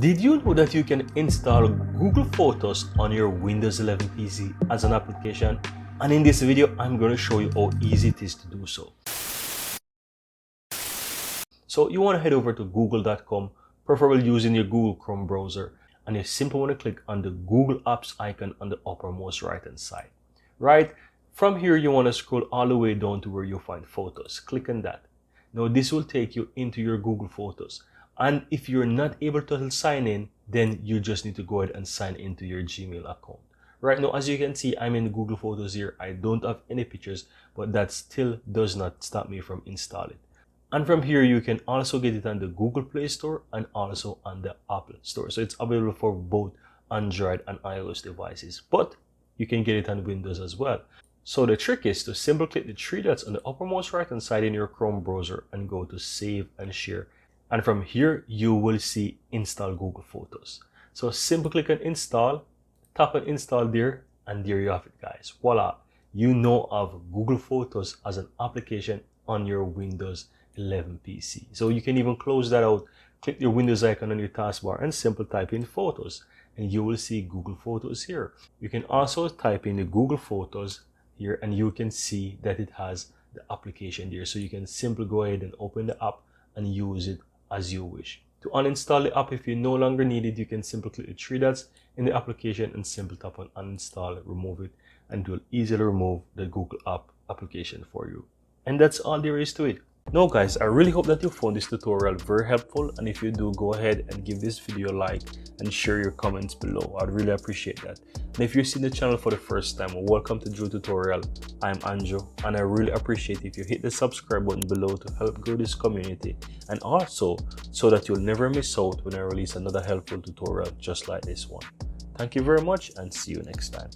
Did you know that you can install Google Photos on your Windows 11 PC as an application? And in this video, I'm going to show you how easy it is to do so. So you want to head over to google.com, preferably using your Google Chrome browser, and you simply want to click on the Google Apps icon on the uppermost right hand side. Right from here, you want to scroll all the way down to where you find Photos. Click on that. Now this will take you into your Google Photos. And if you're not able to sign in, then you just need to go ahead and sign into your Gmail account. Right now, as you can see, I'm in Google Photos here. I don't have any pictures, but that still does not stop me from installing. And from here, you can also get it on the Google Play Store and also on the Apple Store. So it's available for both Android and iOS devices, but you can get it on Windows as well. So the trick is to simply click the three dots on the uppermost right hand side in your Chrome browser and go to Save and Share. And from here, you will see Install Google Photos. So simply click on Install, tap on Install there, and there you have it, guys. Voila, you now have Google Photos as an application on your Windows 11 PC. So you can even close that out, click your Windows icon on your taskbar and simply type in Photos, and you will see Google Photos here. You can also type in the Google Photos here, and you can see that it has the application there. So you can simply go ahead and open the app and use it as you wish. To uninstall the app, if you no longer need it, you can simply click the three dots in the application and simply tap on uninstall, remove it, and it will easily remove the Google app application for you. And that's all there is to it. Now guys, I really hope that you found this tutorial very helpful, and if you do, go ahead and give this video a like and share your comments below. I'd really appreciate that. And if you're seeing the channel for the first time, welcome to Drew Tutorial. I'm Anjo, and I really appreciate if you hit the subscribe button below to help grow this community, and also so that you'll never miss out when I release another helpful tutorial just like this one. Thank you very much, and see you next time.